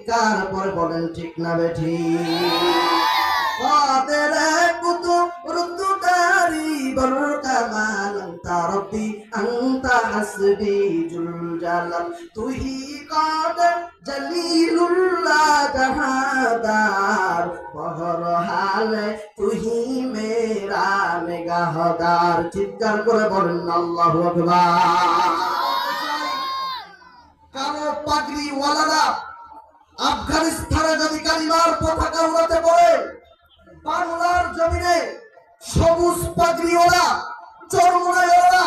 চিৎকার করে বলেন ঠিক না বেঠিক? قادر قطب رداري بالكمال أنت ربي أنت حسبي جل جلال তুহি قادر جليل الله جهادار بہر حال তুহি মেরা নিগাহদার। চিৎকার করে বলেন আল্লাহু আকবার। কারো পাগড়ি ওয়ালারা আফগানিস্তানে যদি কালিমার পতাকা উড়াতে বলে, বাংলার জমিনে সবুজ পাগড়িওয়ালা চরমনাইওয়ালা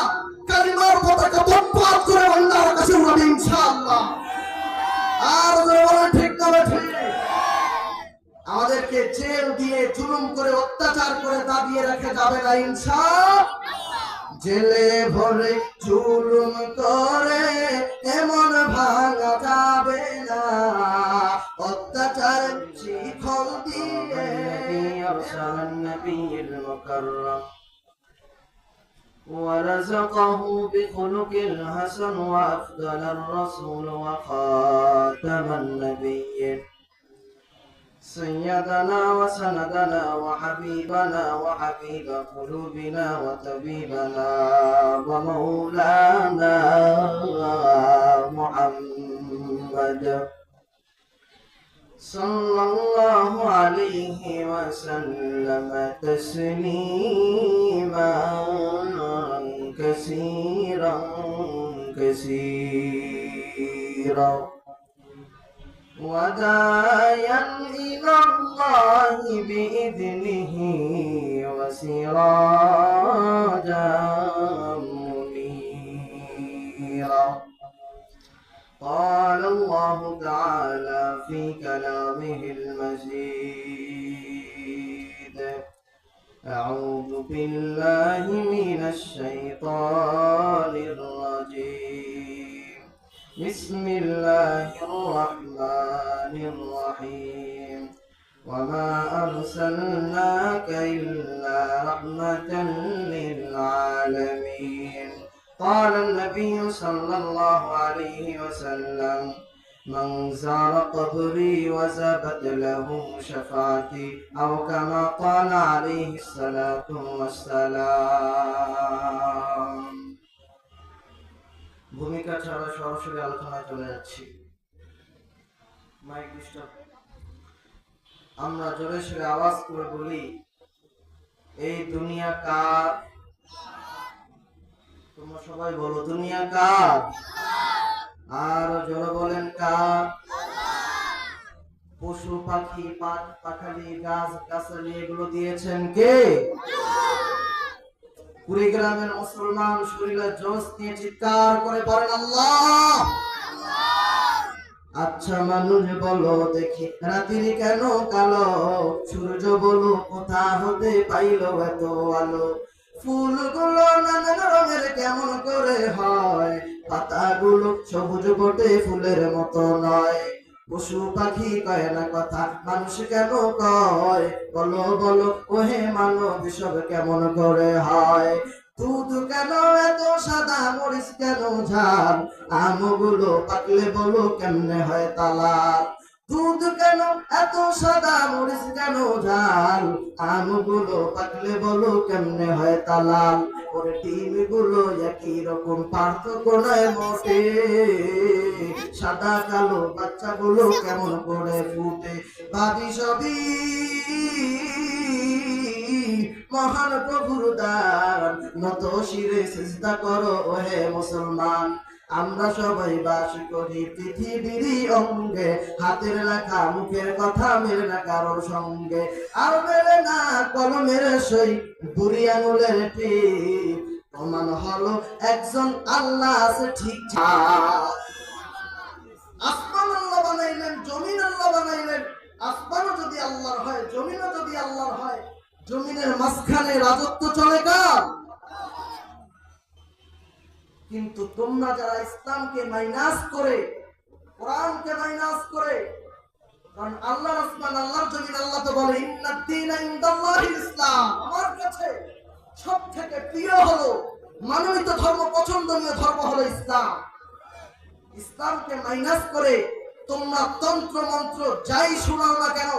কালিমার পতাকা বরবাদ করে আল্লাহর কাছে উড়াবে ইনশাআল্লাহ। আর বলে ঠিক না ঠিক? আমাদেরকে জেল দিয়ে জুলুম করে অত্যাচার করে দাবিয়ে রেখে যাবে না ইনশাআল্লাহ। জেলে ভরে জুলুম করে এমন ভাঙা যাবে না, অত্যাচার শিখল দিয়ে আরসালান নবিয়্যিল মুকাররম ورزقه بخلق الحسن وأفضل الرسول وخاتم النبيين سيدنا وسندنا وحبيبنا وحبيب قلوبنا وطبيبنا ومولانا محمد صلى الله عليه وسلم تسليما كثيرا كثيرا وداعيا إلى الله بإذنه وسراجا منيرا. قال الله تعالى في كلامه المجيد: أعوذ بالله من الشيطان الرجيم. بسم الله الرحمن الرحيم. وما أرسلناك إلا رحمة للعالمين. قال النبي صلى الله عليه وسلم: من زار قبري وزابت له شفاعتي أو كما قال عليه الصلاة والسلام. ভূমিকা ছাড়া সরাসরি আলোচনায় চলে যাচ্ছি। Mike disturb. আমরা জোরে সোরে আওয়াজ করে বলি, এই দুনিয়া কার? তোমরা সবাই বলো, দুনিয়া কার? আর জোরে বলেন কার? পশু পাখি পাখালি গাছ গাছালি এগুলো দিয়েছেন কে? কুড়িগ্রামের মুসলমান শরীরে জোশ নিয়ে চিৎকার করে বলেন আল্লাহ। আচ্ছা মানুষ বলো দেখি, রাত্রি কেন কালো? সূর্য বলো কোথা হতে পাইল এত আলো? ফুলগুলো নানান রঙের কেমন করে হয়? পাতাগুলো সবুজ বটে ফুলের মতো নয়। পশু পাখি কয় না কথা, মানুষ কেন কয়? বলো বলো ওহে মানব সব কেমন করে হয়? দুধ কেন এত সাদা, মরিচ কেন ঝাল? আমগুলো পাকলে বলো কেমনে হয় তালাল? দুধ কেন এত সাদা, মরিচ কেন ঝাল? আমগুলো পাকলে বলো কেমনে হয় তালাল? ওরে ডিমগুলো একই রকম, পার্থক্য নয় মোটে। সাদা কালো বাচ্চাগুলো কেমন করে ফুটে? ভাবি সবই মহান প্রভুর দান, নত শিরে সিজদা করো ওহে মুসলমান। আমরা সবাই বাস করি পৃথিবীরই অঙ্গে, হাতের লেখা মুখের কথা মেলে না কারোর সঙ্গে। আর মেলে না কলমের সই, বুড়ি আঙুলের টিপ। প্রমাণ হলো একজন আল্লাহ আছে ঠিকঠাক। আসমান আল্লাহ বানাইলেন, জমিন আল্লাহ বানাইলেন। আসমানও যদি আল্লাহর হয়, জমিনও যদি আল্লাহর হয়, জমিনের মাঝখানে রাজত্ব চলে কার? কিন্তু তোমরা যারা ইসলামকে মাইনাস করে, কোরআনকে মাইনাস করে, কারণ আল্লাহর আসমান আল্লাহর জমিন, আল্লাহ তো বলে ইন্নাদ-দীনা ইনদাল্লাহিল ইসলাম, আমার কাছে সবথেকে প্রিয় হলো মানবিত ধর্ম, পছন্দনীয় ধর্ম হলো ইসলাম। ইসলামকে মাইনাস করে তোমরা তন্ত্র মন্ত্র যাই শোনাও না কেন,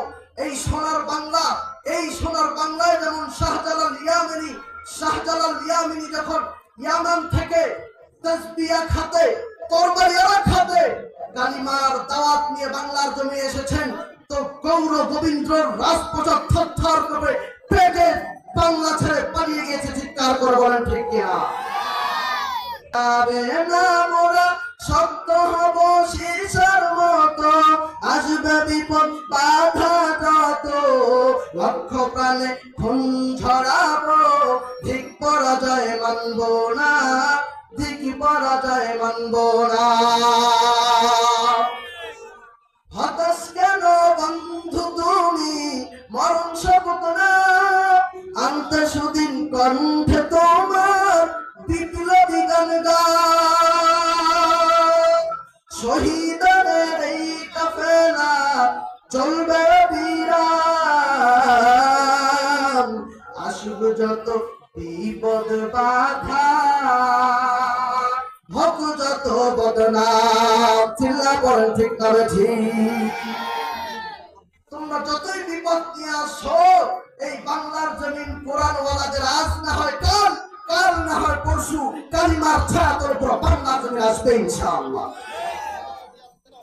এই সোনার বাংলা, এই সোনার বাংলায় যেমন শাহজালাল ইয়ামিনী যখন ইয়ামান থেকে তাসবিয়া খাতে, তরবারিয়ারা খাতে কালিমার দাওয়াত নিয়ে বাংলার জমি এসেছেন, তো গৌর গোবিন্দ্র রাজপ্রসাদ থরথর করে পেটে বাংলা ছেড়ে পালিয়ে গিয়েছে। চিৎকার করে বলেন ঠিক কিনা? তবে না মোরা শক্ত হব শীষের মতো, আসবে বিপদ বাধা যত, লক্ষ প্রাণে খুন ঝরাবো, ঠিক পরাজয় মানব না, ঠিক পরাজয় মানব না। হতাশ কেন বন্ধু তুমি, মরণ শপথ না আনতে সুদিন কণ্ঠে তোমার বিপ্লবী গান গান। শহীদের এই কাফেলা চলবে বিরাম, আসবে যত বিপদ বাধা, হোক যত বদনাম। চিল্লা করেন ঠিক করে ঠিক। তোমরা যতই বিপদ নিয়ে আসো, এই বাংলার জমিন কোরআনওয়ালাদের আজ না হয় কাল, কাল না হয় পরশু কালিমার ছায়া তোর উপর বাংলার জমিন আসবে ইনশাআল্লাহ।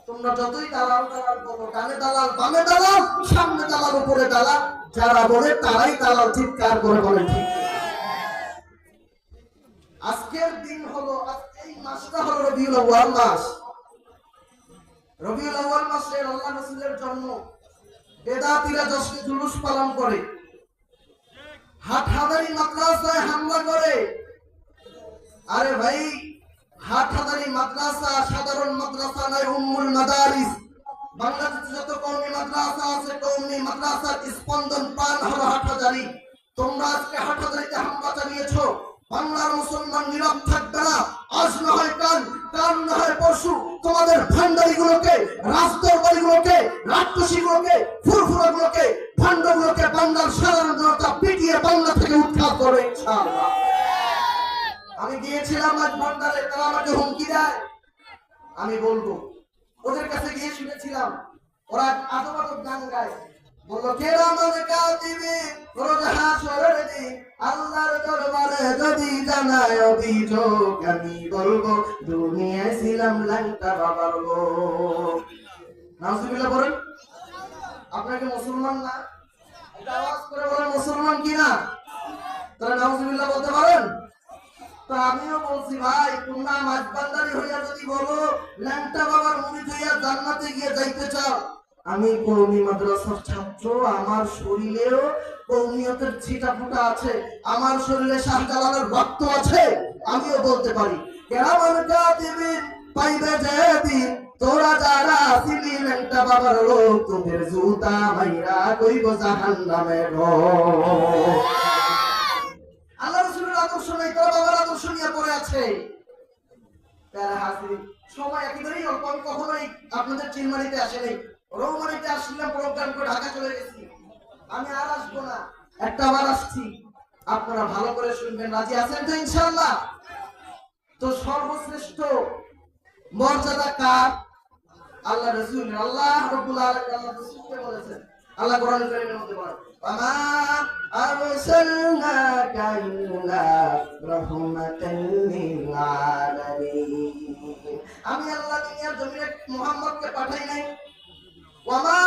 তোমরা যতই দালাল দালাল বলো, ডানে দালাল বামে দালাল সামনে দালাল উপরে দালাল, যারা বলে তারাই দালাল। চিৎকার করে বলেন ঠিক। আজকের দিন হলো, এই মাসটা হলো রবিউল আউয়াল মাস। রবিউল আউয়াল মাসে আল্লাহ রাসূলের জন্ম। বেদাতীরা জশ্নে জুলুস পালন করে, হাটহাজারী মাদ্রাসায় হামলা করে। আরে ভাই, হাটহাজারী মাদ্রাসা সাধারণ মাদ্রাসা নয়, উম্মুল মাদারিস। বাংলাদেশে যত কওমি মাদ্রাসা আছে, কওমি মাদ্রাসার স্পন্দন প্রাণ হলো হাটহাজারী। তোমরা আজকে হাটহাজারীতে হামলা চালিয়েছো, বাংলার মুসলমান নীরব থাকবে না। আজ না হয় কাল, কাল না হয় পরশু তোমাদের ভান্ডারিগুলোকে, রাজদরবারিগুলোকে, রাক্ষসীগুলোকে, ফুরফুরাগুলোকে, ভান্ডগুলোকে বাংলার সাধারণ জনতা পিটিয়ে বাংলা থেকে উৎখাত করে ইনশাআল্লাহ। আমি গিয়েছিলাম আজ ভান্ডারে, তারা আমাকে হুমকি দেয়। আমি বলবো, ওদের কাছে গিয়ে শুনেছিলাম ওরা আজব আজব গান গায়। বললো কেরামান কাতিবে রোজ হাসরের দিন আল্লাহর দরবারে যদি জানায় অভিযোগ, আমি বলবো দুনিয়ায় ছিলাম ল্যাংটা বাবার লোক। নাউজুবিল্লাহ বলেন। আপনাকে মুসলমান না? এটা আওয়াজ করে বলেন মুসলমান কিনা? তারা নাউজুবিল্লাহ বলতে পারেন? তো আমিও বলছি ভাই, তোমরা মাঝবান্দারি হইয়া যদি বলো ল্যাংটা বাবার মুরিদ হইয়া জান্নাতে গিয়ে যাইতে চাও, আমি কওমি মাদ্রাসার ছাত্র, আমার শরীরেও কওমিয়তের ছিটাফোঁটা আছে, আমার শরীরে শাহজালালের রক্ত আছে, আমিও বলতে পারি কেরামান কাতিবিন পাইবে যেদিন তোরা যারা ছিলি ল্যাংটা বাবার লোক, তোদের জুতা মাইরা কইব জাহান্নামে গো। আল্লাহ রাসূলের আদর্শ নাই, তোরা বাবার আদর্শ নিয়ে পড়ে আছে। তারা হাজির সময় একেবারেই অল্প। আমি কখনোই আপনাদের চিলমারিতে আসে নাই, রৌমারিতে আসলাম প্রোগ্রাম করে ঢাকা চলে গেছি। আমি আর আসবো না, একটা বার আসছি। আপনারা ভালো করে শুনবেন, রাজি আছেন তো ইনশাআল্লাহ? তো সর্বশ্রেষ্ঠ মর্যাদা কার? আল্লাহ রাসূল। আল্লাহ রাব্বুল আলামিন আল্লাহ রাসূলকে বলেছেন, আল্লাহ কোরআন কারীমের মধ্যে বলেন, ওয়ামা আরসালনাকা ইল্লা রাহমাতাল লিল আলামিন। আমি আল্লাহ দুনিয়ার জমিনে মুহাম্মদকে পাঠাই নাই। ওয়ামা